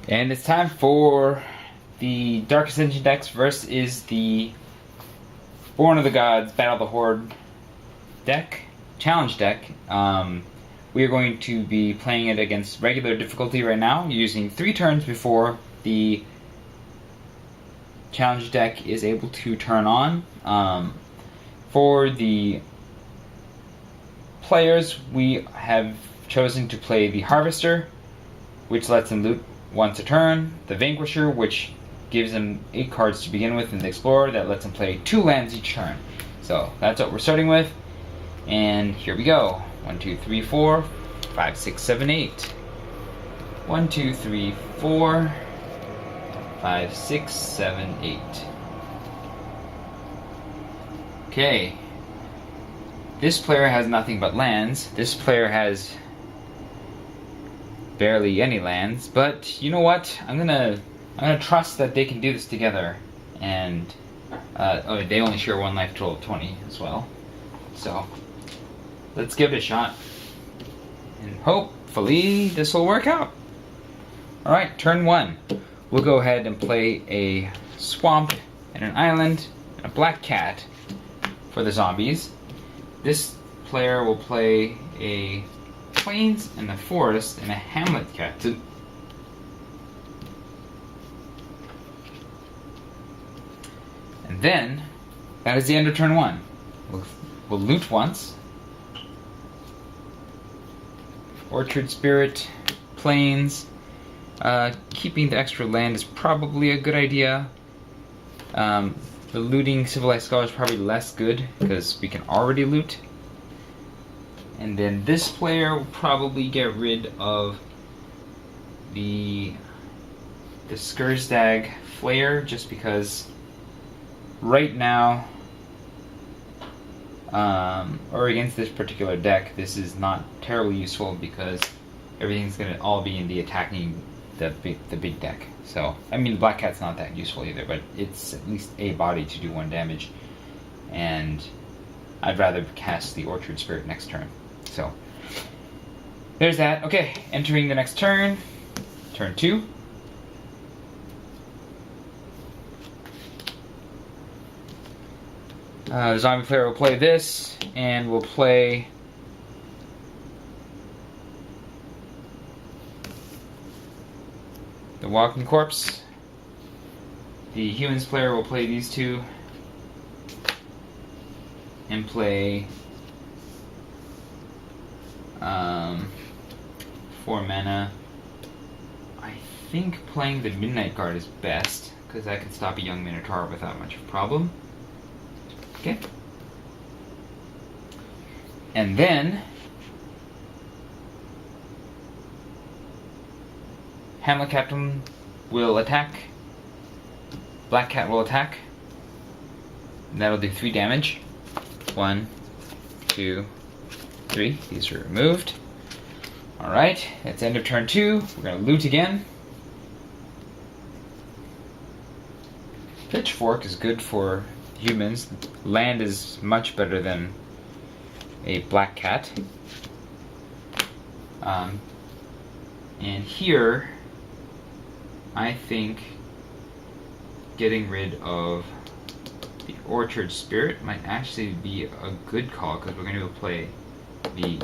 And it's time for the Dark Ascension decks versus the Born of the Gods Battle the Horde deck, challenge deck. We are going to be playing it against regular difficulty right now, using 3 turns before the challenge deck is able to turn on. For the players, we have chosen to play the Harvester, which lets them loot once a turn, the Vanquisher, which gives them 8 cards to begin with, and the Explorer, that lets them play 2 lands each turn. So that's what we're starting with, and here we go. 1, 2, 3, 4, 5, 6, 7, 8. 1, 2, 3, 4, 5, 6, 7, 8. Okay. This player has nothing but lands. This player has barely any lands, but you know what? I'm gonna trust that they can do this together. And they only share 1 life, total of 20 as well. So let's give it a shot, and hopefully this will work out. All right, turn 1. We'll go ahead and play a swamp and an island and a black cat for the zombies. This player will play a plains and a forest and a hamlet cat. And then, that is the end of turn 1. We'll loot once. Orchard Spirit, plains. Keeping the extra land is probably a good idea. The looting Civilized Scholar is probably less good because we can already loot. And then this player will probably get rid of the Skursdag Flare, just because right now, or against this particular deck, this is not terribly useful because everything's going to all be in the attacking the big deck. So, I mean, the Black Cat's not that useful either, but it's at least a body to do 1 damage. And I'd rather cast the Orchard Spirit next turn. So, there's that. Okay, entering the next turn. Turn 2. The zombie player will play this, and will play the Walking Corpse. The humans player will play these 2, and play 4 mana. I think playing the Midnight Guard is best, because that can stop a young Minotaur without much of a problem. Okay. And then Hamlet Captain will attack. Black Cat will attack. And that'll do 3 damage. 1, 2, 3. These are removed. Alright, that's end of turn 2. We're going to loot again. Pitchfork is good for humans. Land is much better than a Black Cat. And here, I think getting rid of the Orchard Spirit might actually be a good call, because we're going to play the...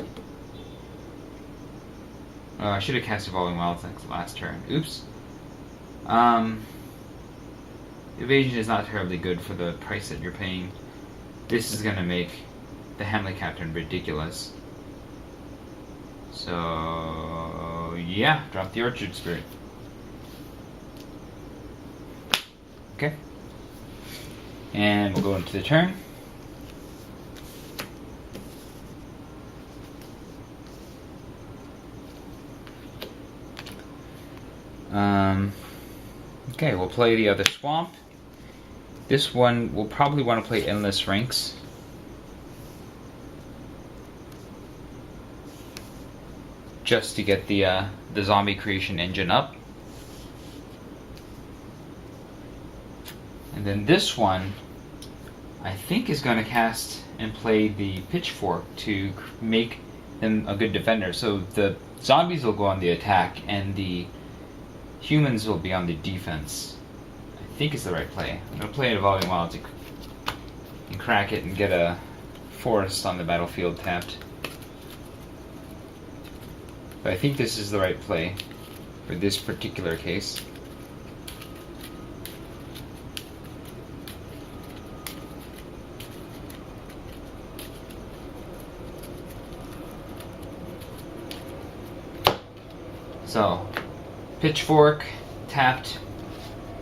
I should have cast Evolving Wilds next last turn. Oops. Evasion is not terribly good for the price that you're paying. This is going to make the Hamlet Captain ridiculous. So, yeah, drop the Orchard Spirit. Okay. And we'll go into the turn. Okay, we'll play the other swamp. This one, we'll probably want to play Endless Ranks. Just to get the zombie creation engine up. And then this one, I think, is going to cast and play the Pitchfork to make them a good defender. So the zombies will go on the attack, and the Humans will be on the defense. I think is the right play. I'm going to play an Evolving Wild to and crack it and get a forest on the battlefield tapped. But I think this is the right play for this particular case. So, Pitchfork, tapped,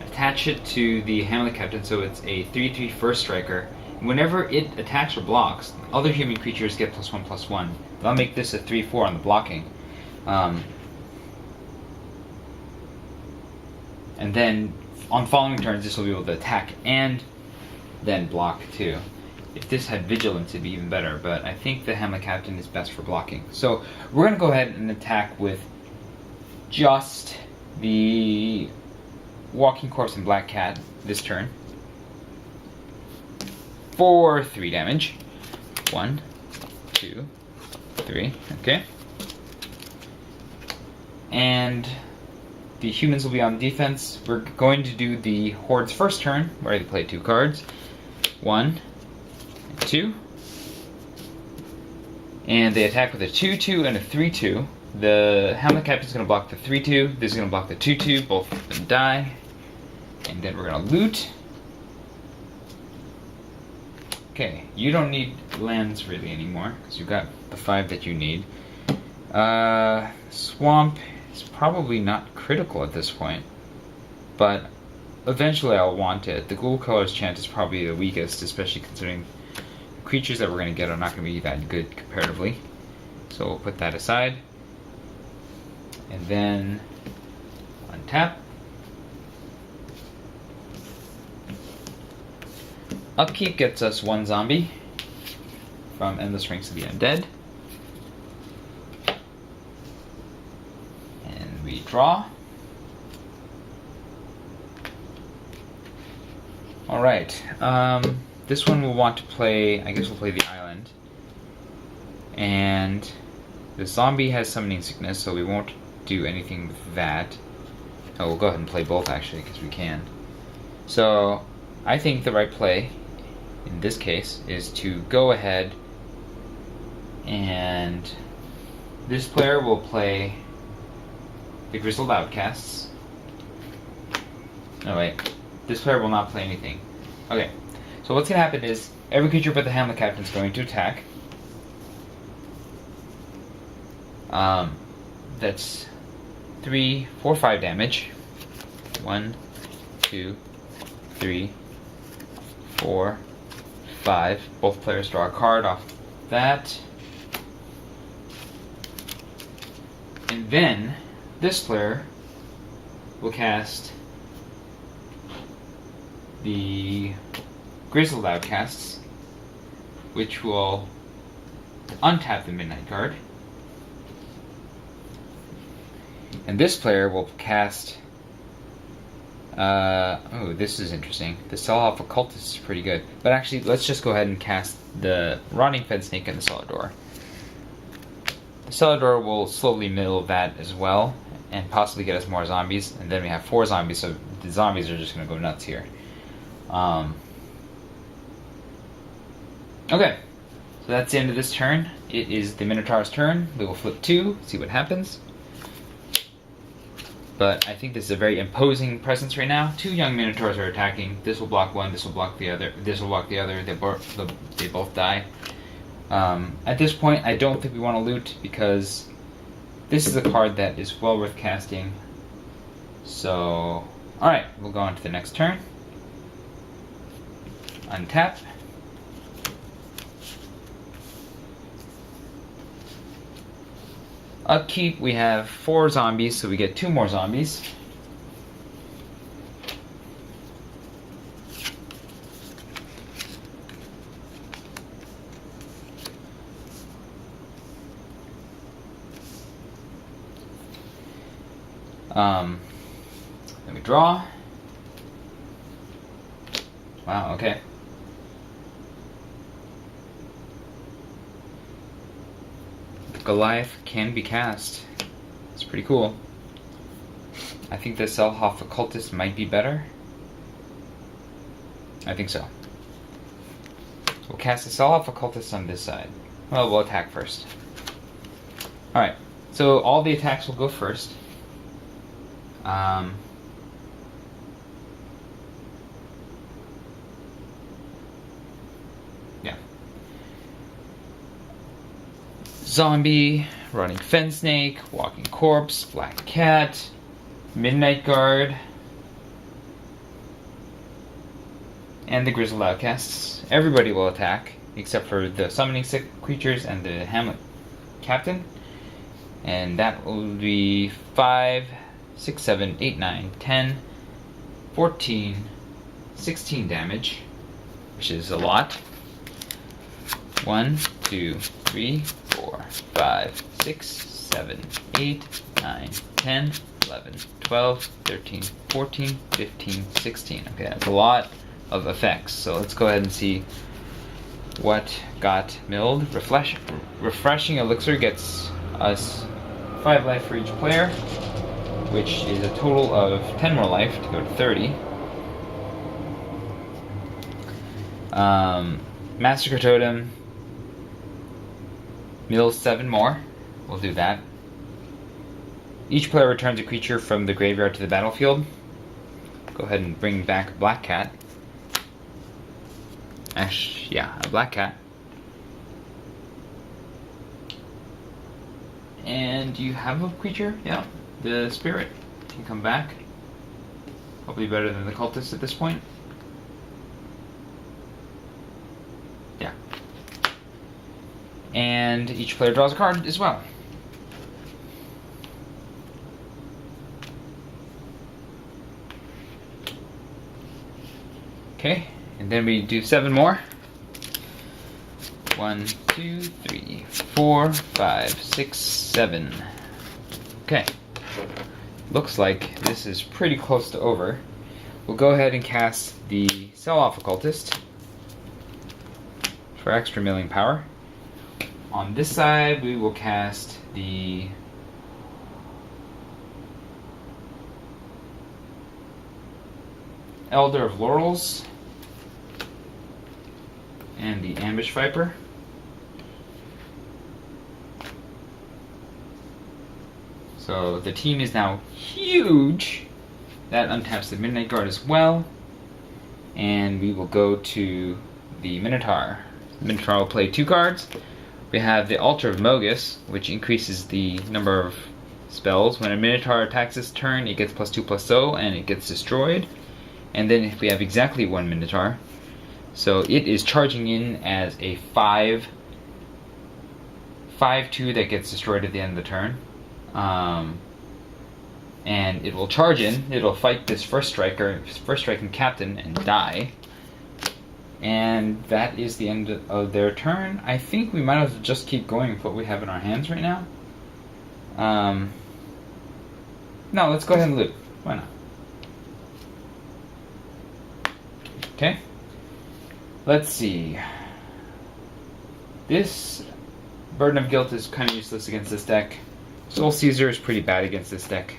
attach it to the Hamlet Captain so it's a 3/3 first striker. Whenever it attacks or blocks, other human creatures get +1/+1. That'll make this a 3/4 on the blocking. And then on following turns, this will be able to attack and then block too. If this had Vigilance, it'd be even better, but I think the Hamlet Captain is best for blocking. So we're going to go ahead and attack with just the Walking Corpse and Black Cat this turn for 3 damage. 1, 2, 3. Okay. And the humans will be on defense. We're going to do the Horde's first turn, where they play 2 cards. 1, 2. And they attack with a 2/2 and a 3/2. The Hamlet Captain is going to block the 3/2. This is going to block the 2/2. Both of them die. And then we're going to loot. Okay, you don't need lands really anymore, because you've got the 5 that you need. Swamp is probably not critical at this point, but eventually I'll want it. The Ghoul Killer's chance is probably the weakest, especially considering the creatures that we're going to get are not going to be that good comparatively. So we'll put that aside. And then untap. Upkeep gets us 1 zombie from Endless Ranks of the Undead. And we draw. Alright, this one we'll want to play, I guess we'll play the island. And the zombie has Summoning Sickness, so we won't do anything with that. Oh, we'll go ahead and play both actually, because we can. So, I think the right play in this case is to go ahead and this player will play the Grizzled Outcasts. No, wait. This player will not play anything. Okay. So what's going to happen is every creature but the Hamlet Captain is going to attack. That's 3, 4, 5 damage. 1, 2, 3, 4, 5. Both players draw a card off that. And then this player will cast the Grizzled Outcasts, which will untap the Midnight card. And this player will cast... oh, this is interesting. The Sell-Off Occultist is pretty good. But actually, let's just go ahead and cast the Rotting Fed Snake and the Celador. The Celador will slowly mill that as well, and possibly get us more zombies. And then we have 4 zombies, so the zombies are just going to go nuts here. Okay, so that's the end of this turn. It is the Minotaur's turn. We will flip 2, see what happens. But I think this is a very imposing presence right now. 2 young Minotaurs are attacking. This will block one, this will block the other, this will block the other. They both die. At this point, I don't think we want to loot because this is a card that is well worth casting. So, alright, we'll go on to the next turn. Untap. Upkeep, we have 4 zombies, so we get 2 more zombies. Then we draw. Wow, okay. Goliath can be cast. It's pretty cool. I think the Selhoff Occultist might be better. I think so. We'll cast the Selhoff Occultist on this side. Well, we'll attack first. Alright, so all the attacks will go first. Yeah. Zombie, Running Fen Snake, Walking Corpse, Black Cat, Midnight Guard, and the Grizzled Outcasts. Everybody will attack, except for the Summoning Sick creatures and the Hamlet Captain. And that will be 5, 6, 7, 8, 9, 10, 14, 16 damage, which is a lot. 1, 2, 3, 4, 5, 6, 7, 8, 9, 10, 11, 12, 13, 14, 15, 16. Okay, that's a lot of effects. So let's go ahead and see what got milled. Refreshing Elixir gets us 5 life for each player, which is a total of 10 more life to go to 30. Massacre Totem mills 7 more. We'll do that. Each player returns a creature from the graveyard to the battlefield. Go ahead and bring back Black Cat. Actually, yeah, a Black Cat. And you have a creature? Yeah, the Spirit can come back. Probably better than the Cultist at this point. Yeah. And each player draws a card as well. Okay, and then we do 7 more. 1, 2, 3, 4, 5, 6, 7. Okay. Looks like this is pretty close to over. We'll go ahead and cast the Selhoff Occultist for extra milling power. On this side, we will cast the Elder of Laurels and the Ambush Viper. So the team is now huge. That untaps the Midnight Guard as well. And we will go to the Minotaur. The Minotaur will play 2 cards. We have the Altar of Mogus, which increases the number of spells. When a Minotaur attacks this turn, it gets +2/+0 and it gets destroyed. And then if we have exactly 1 Minotaur, so it is charging in as a 5/2 that gets destroyed at the end of the turn. And it will charge in, it'll fight this first striking captain and die. And that is the end of their turn. I think we might as well just keep going with what we have in our hands right now. No, let's go ahead and loot. Why not? Okay. Let's see. This Burden of Guilt is kind of useless against this deck. Soul Caesar is pretty bad against this deck.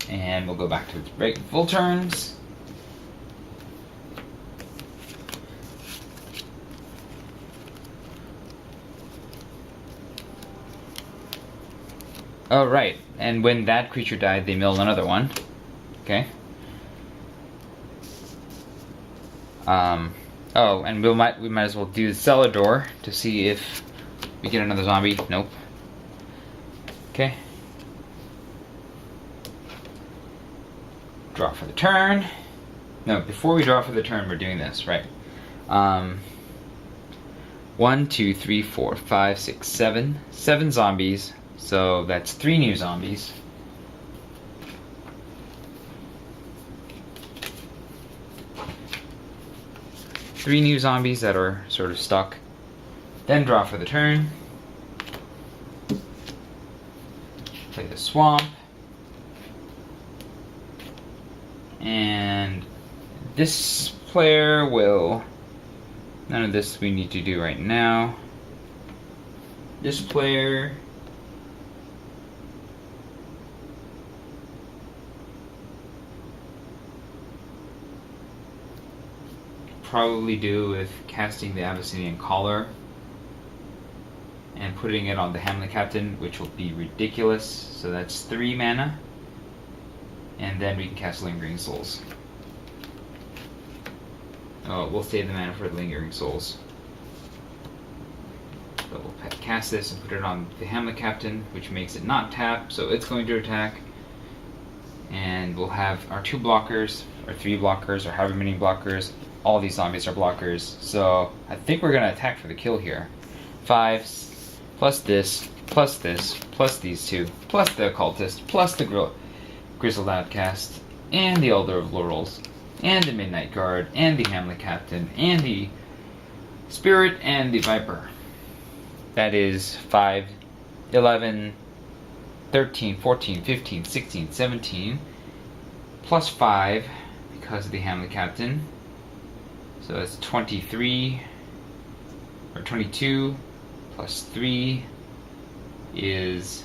And we'll go back to its full turns. Oh, right. And when that creature died, they milled another one. Okay. Oh, and we might as well do the cellar door to see if we get another zombie. Nope. Okay. Draw for the turn. No, before we draw for the turn, we're doing this, right? 1, 2, 3, 4, 5, 6, 7. 7 zombies. So that's 3 new zombies. Three new zombies that are sort of stuck. Then draw for the turn. Play the swamp. And this player will... None of this we need to do right now. This player probably do with casting the Abyssinian Collar and putting it on the Hamlet Captain, which will be ridiculous. So that's 3 mana. And then we can cast Lingering Souls. Oh, we'll save the mana for Lingering Souls. But we'll cast this and put it on the Hamlet Captain, which makes it not tap, so it's going to attack. And we'll have our 2 blockers, or 3 blockers, or however many blockers. All these zombies are blockers, so I think we're going to attack for the kill here. 5, plus this, plus these 2, plus the Occultist, plus the Grizzled Outcast, and the Elder of Laurels, and the Midnight Guard, and the Hamlet Captain, and the Spirit, and the Viper. That is 5, 11, 13, 14, 15, 16, 17, plus 5 because of the Hamlet Captain. So it's 23, or 22, plus 3 is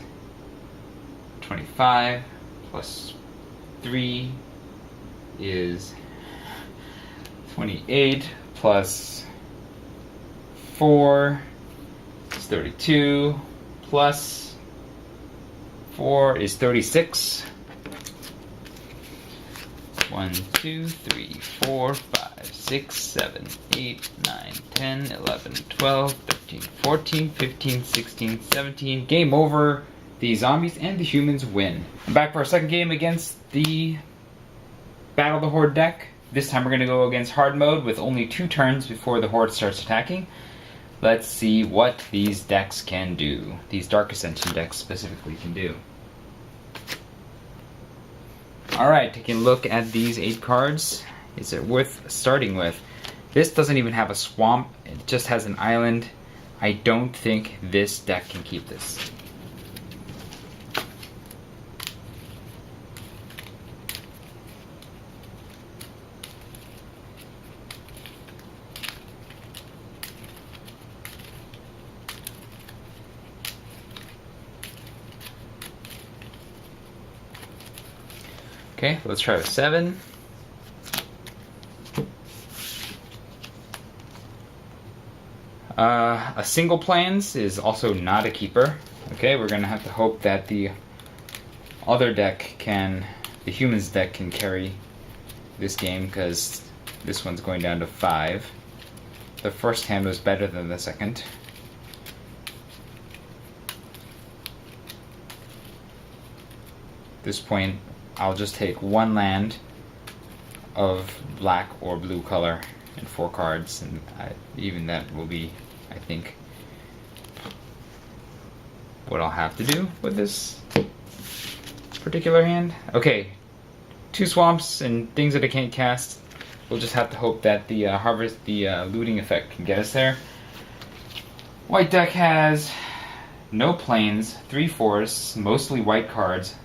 25, plus 3 is 28, plus 4 is 32, plus 4 is 36. 1, 2, 3, 4, 5, 6, 7, 8, 9, 10, 11, 12, 13, 14, 15, 16, 17. Game over. The zombies and the humans win. I'm back for our second game against the Battle the Horde deck. This time we're going to go against hard mode with only 2 turns before the Horde starts attacking. Let's see what these decks can do. These Dark Ascension decks specifically can do. Alright, taking a look at these 8 cards. Is it worth starting with? This doesn't even have a swamp. It just has an island. I don't think this deck can keep this. Okay, let's try with 7. A single plans is also not a keeper. Okay, we're gonna have to hope that the other deck can, the humans deck can carry this game, because this one's going down to 5. The first hand was better than the second. At this point, I'll just take 1 land of black or blue color and 4 cards, and even that will be, I think, what I'll have to do with this particular hand. Okay, 2 swamps and things that I can't cast. We'll just have to hope that the looting effect can get us there. White deck has no plains, 3 forests, mostly white cards.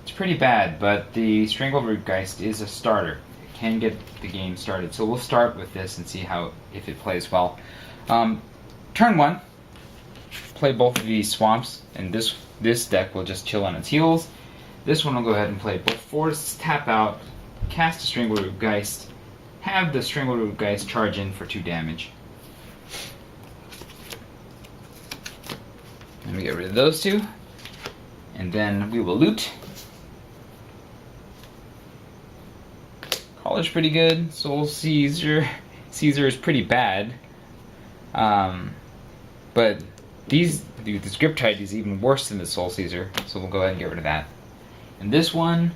It's pretty bad, but the Strangleroot Geist is a starter. It can get the game started. So we'll start with this and see if it plays well. Turn 1, play both of these swamps, and this deck will just chill on its heels. This one will go ahead and play both forests, tap out, cast a Strangleroot Geist, have the Strangleroot Geist charge in for 2 damage. And we get rid of those 2. And then we will loot. Collar's pretty good. Soul Caesar is pretty bad. But the Scriptite is even worse than the Soul Caesar, so we'll go ahead and get rid of that. And this one,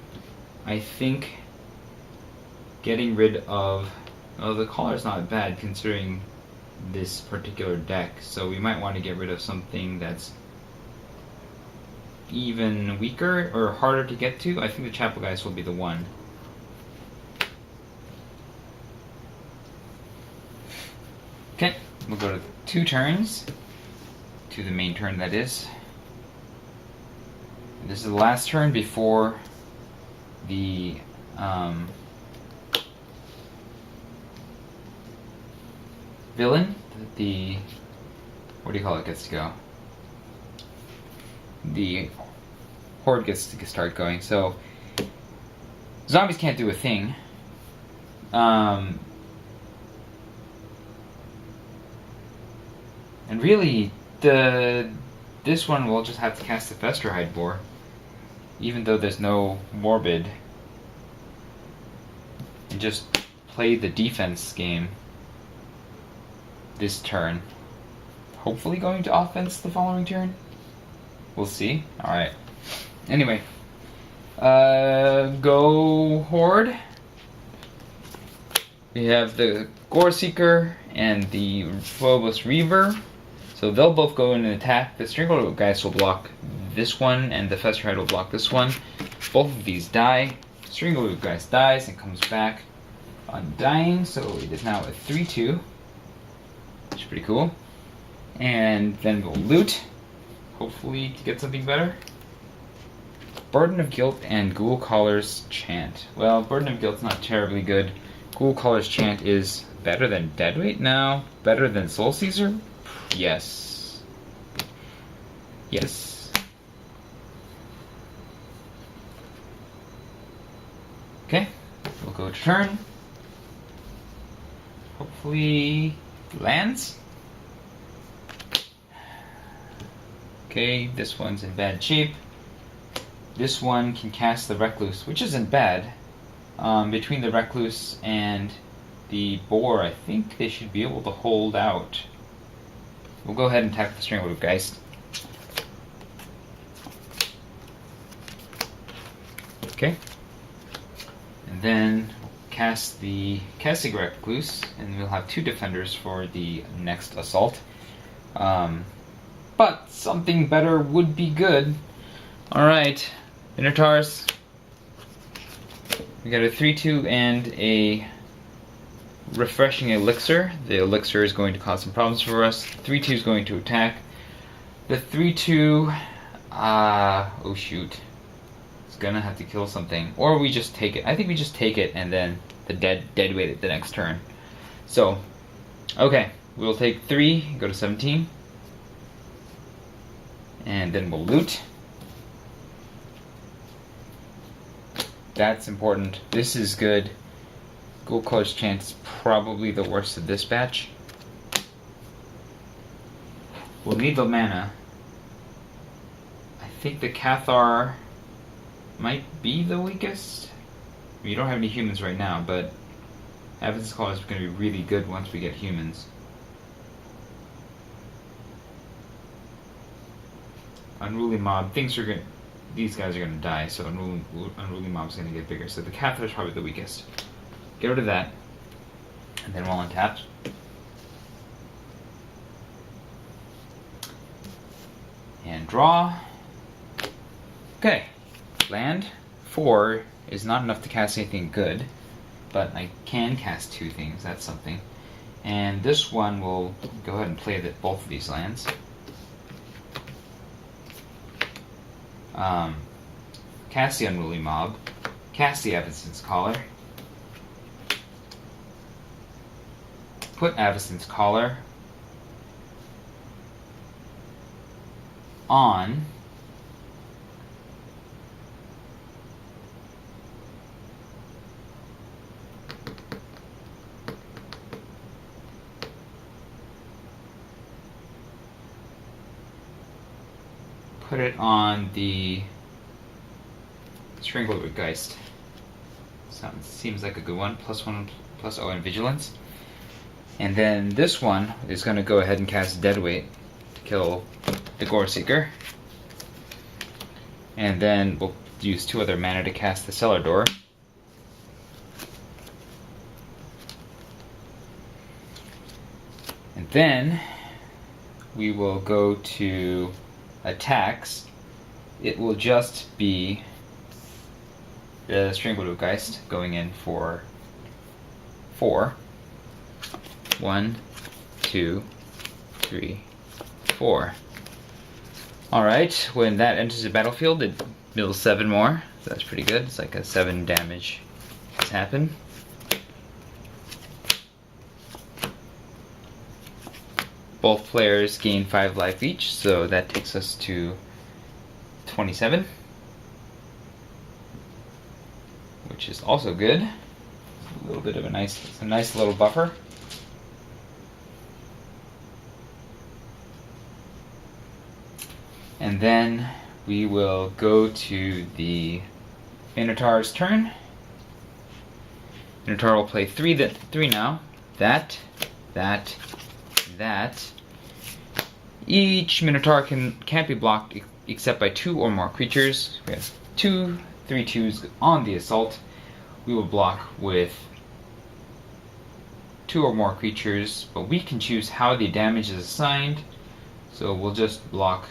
I think getting rid of... Oh, the Collar's not bad considering this particular deck, so we might want to get rid of something that's even weaker or harder to get to. I think the Chapel Geist will be the one. Okay, we'll go to 2 turns, to the main turn that is. This is the last turn before the villain, what do you call it, gets to go. The Horde gets to start going, so zombies can't do a thing. And really, this one will just have to cast the Festerhide Boar, even though there's no Morbid, and just play the defense game this turn. Hopefully going to offense the following turn. We'll see. Alright. Anyway. Go Horde. We have the Gore Seeker and the Phobos Reaver. So they'll both go in and attack. The Strangleroot Geist will block this one, and the Festerhide will block this one. Both of these die. Strangleroot Geist dies and comes back undying, so it is now a 3-2. Which is pretty cool. And then we'll loot, hopefully to get something better. Burden of Guilt and Ghoul Caller's Chant. Well, Burden of Guilt's not terribly good. Ghoul Caller's Chant is better than Deadweight now? Better than Soul Caesar? Yes. Yes. Okay, we'll go to turn. Hopefully lands. Okay, this one's in bad shape. This one can cast the Recluse, which isn't bad. Between the Recluse and the Boar, I think they should be able to hold out. We'll go ahead and attack the Strangleroot Geist. Okay. And then cast the Casting Recluse, and we'll have 2 defenders for the next assault. But something better would be good. Alright, Minotaurs. We got a 3-2 and a refreshing elixir. The elixir is going to cause some problems for us. 3-2 is going to attack. The 3-2, oh shoot. It's gonna have to kill something. Or we just take it. I think we just take it and then the deadweight it the next turn. So, okay. We'll take 3, go to 17. And then we'll loot. That's important. This is good. Ghoul Caller's Chant is probably the worst of this batch. We'll need the mana. I think the Cathar might be the weakest. We don't have any humans right now, but Evan's Call is going to be really good once we get humans. Unruly Mob, these guys are gonna die, so Unruly Mob's gonna get bigger. So the Cathar is probably the weakest. Get rid of that, and then we'll untap. And draw. Okay, land 4 is not enough to cast anything good, but I can cast 2 things. That's something. And this one will go ahead and play both of these lands. Cast the Unruly Mob, cast the Avacyn's Collar, put Avacyn's Collar on put it on the Strangleroot Geist. Seems like a good one. +1, +0 in Vigilance. And then this one is going to go ahead and cast Deadweight to kill the Gore Seeker. And then we'll use 2 other mana to cast the Cellar Door. And then we will go to attacks. It will just be the Strangleroot Geist going in for 4. 1, 2, 3, 4. Alright, when that enters the battlefield, it mills 7 more. So that's pretty good. It's like a 7 damage has happened. Both players gain 5 life each, so that takes us to 27. Which is also good. A little bit of a nice little buffer. And then we will go to the Minotaur's turn. Minotaur will play three now. That. Each Minotaur can't be blocked except by 2 or more creatures. We have 2 3/2s on the assault. We will block with 2 or more creatures, but we can choose how the damage is assigned. So we'll just block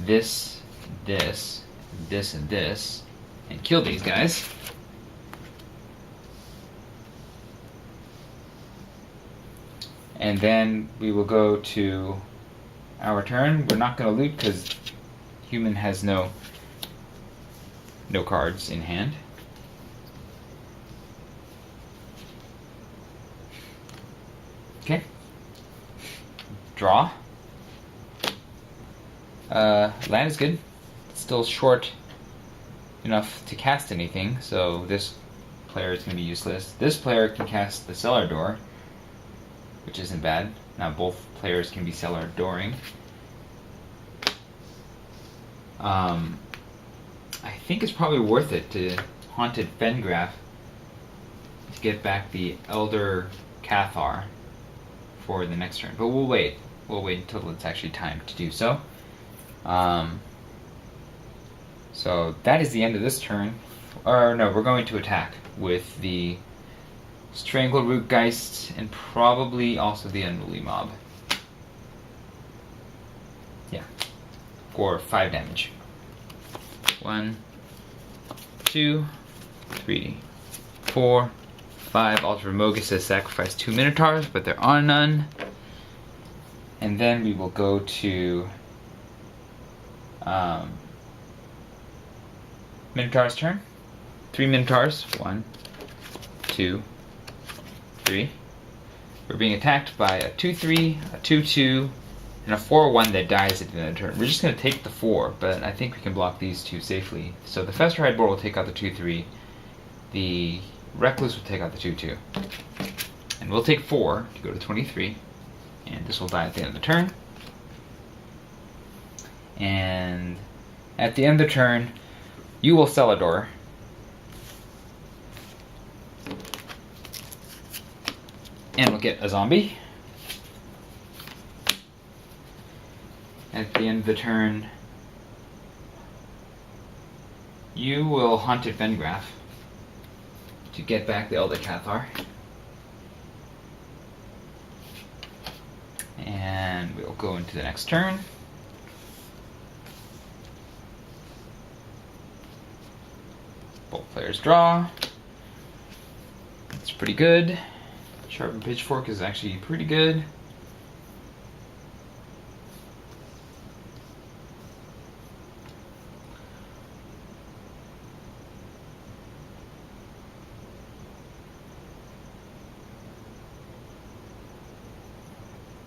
this, and this, and kill these guys. And then we will go to our turn. We're not going to loot because human has no cards in hand. Okay. Draw. Land is good. It's still short enough to cast anything, so this player is going to be useless. This player can cast the Cellar Door, which isn't bad. Now both players can be Cellar Dooring. I think it's probably worth it to Haunted Fengraf to get back the Elder Cathar for the next turn. But we'll wait. We'll wait until it's actually time to do so. So that is the end of this turn. Or no, we're going to attack with the Strangleroot Geist and probably also the Unruly Mob. Yeah. For 5 damage. 1, 2, 3, 4, 5. Altar Mogus says sacrifice 2 Minotaurs, but there are none. And then we will go to Minotaur's turn. 3 Minotaurs. 1, 2, 3. We're being attacked by a 2/3, a 2/2, and a 4/1 that dies at the end of the turn. We're just going to take the 4, but I think we can block these 2 safely. So the Fester Hydeboard will take out the 2/3. The Recluse will take out the 2/2. And we'll take 4 to go to 23. And this will die at the end of the turn. And at the end of the turn, you will Cellar Door. And we'll get a zombie. At the end of the turn, you will Haunted Fengraf to get back the Elder Cathar. And we'll go into the next turn. Both players draw. It's pretty good. Sharpened Pitchfork is actually pretty good.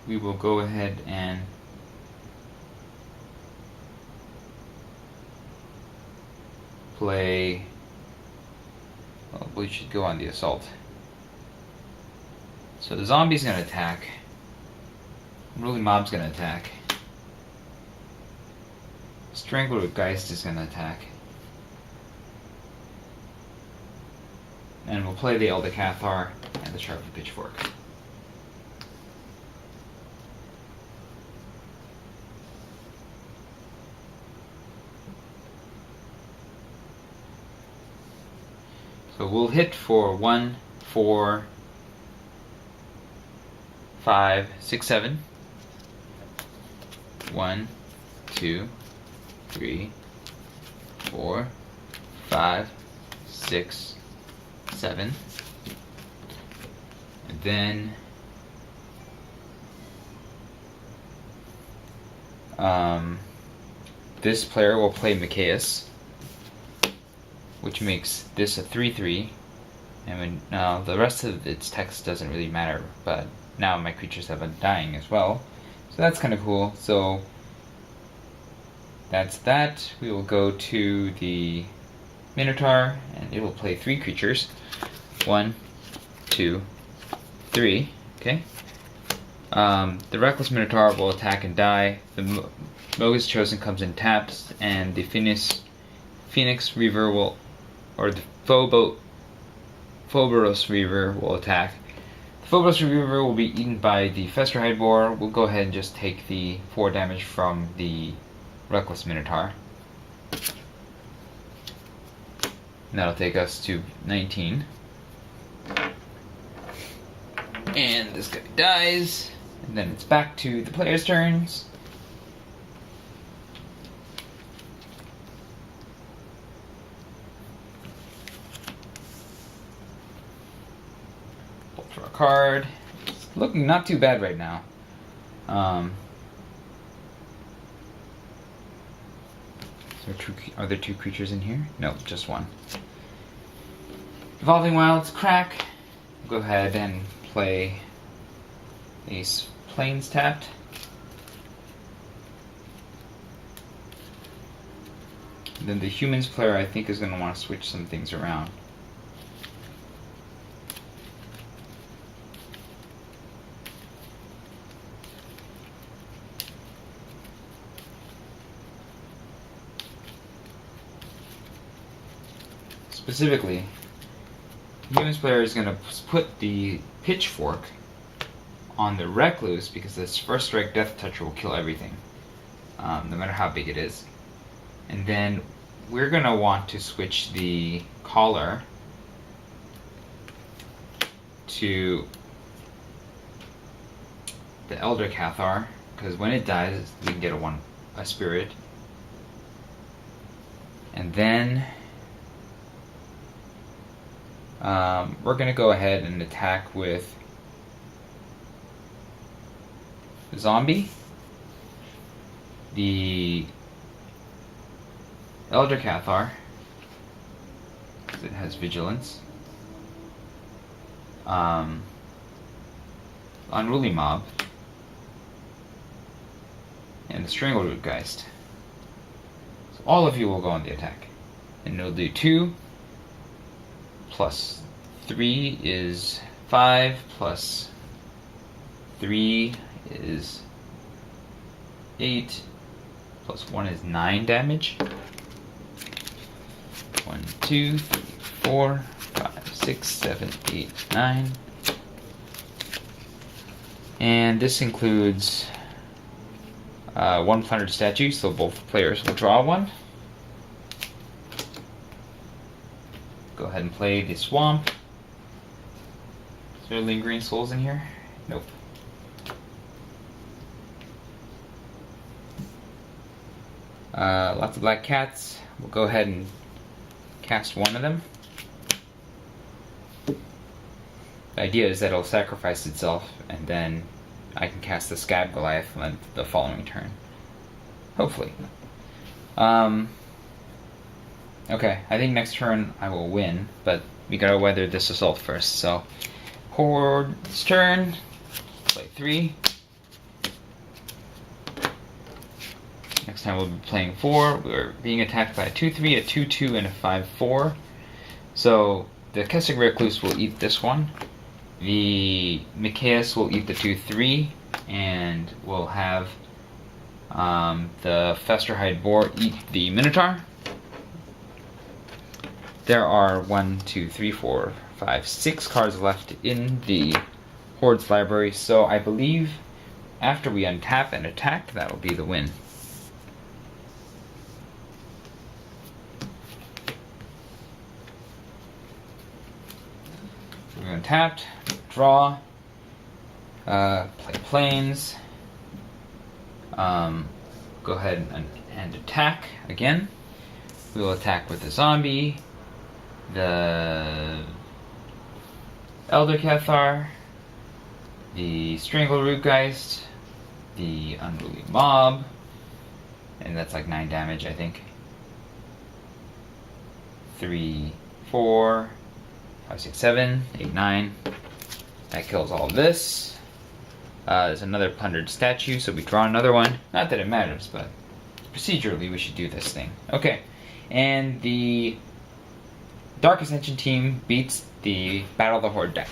We will go ahead and play. Well, we should go on the assault. So the zombie's gonna attack. Unruly Mob's gonna attack. Strangleroot Geist is gonna attack. And we'll play the Elder Cathar and the Sharpened Pitchfork. So we'll hit for 1, 4, 5, 6, 7. 1, 2, 3, 4, 5, 6, 7. And then this player will play Micaeus, which makes this a 3/3, and now the rest of its text doesn't really matter, but now my creatures have Undying as well, so that's kind of cool. So that's that. We will go to the Minotaur, and it will play 3 creatures. 1, 2, 3. Okay. The Reckless Minotaur will attack and die. The Mogus Chosen comes in taps, and the Phoenix Reaver will, or the Phobos Reaver will attack. The Phobos Reaver will be eaten by the Festerhide Boar. We'll go ahead and just take the 4 damage from the Reckless Minotaur. And that'll take us to 19. And this guy dies. And then it's back to the player's turns. Pull for a card. It's looking not too bad right now. Are there 2 creatures in here? No, just 1. Evolving Wilds, crack. Go ahead and play Ace Plains tapped. And then the Humans player, I think, is going to want to switch some things around. Specifically, the Humans player is going to put the Pitchfork on the Recluse because this First Strike Death Toucher will kill everything, no matter how big it is. And then we're going to want to switch the Collar to the Elder Cathar, because when it dies, we can get a spirit. And then we're going to go ahead and attack with Zombie, the Elder Cathar, because it has Vigilance, Unruly Mob, and the Strangleroot Geist. So all of you will go on the attack. And it'll do 2 plus 3 is 5, plus 3 is 8, plus 1 is 9 damage. 1, 2, 3, 4, 5, 6, 7, 8, 9. And this includes 1 plundered statue, so both players will draw 1. Go ahead and play the Swamp. Is there lingering souls in here? Nope. Lots of black cats. We'll go ahead and cast 1 of them. The idea is that it'll sacrifice itself, and then I can cast the Scab Goliath the following turn. Hopefully. Okay, I think next turn I will win, but we gotta weather this assault first. So, Horde's turn. Play 3. Next time we'll be playing 4. We're being attacked by a 2-3, a 2-2, and a 5-4. So the Kessig Recluse will eat this one. The Micaeus will eat the 2-3, and we'll have the Festerhide Boar eat the Minotaur. There are 1, 2, 3, 4, 5, 6 cards left in the Horde's library, so I believe after we untap and attack, that will be the win. We're going to tap, draw, play Plains, go ahead and attack again. We will attack with the Zombie, the Elder Cathar, the Strangleroot Geist, the Unruly Mob, and that's like 9 damage, I think. 3, 4, 5, 6, 7, 8, 9. That kills all of this. There's another plundered statue, so we draw another one. Not that it matters, but procedurally we should do this thing. Okay, and the Dark Ascension team beats the Battle of the Horde deck.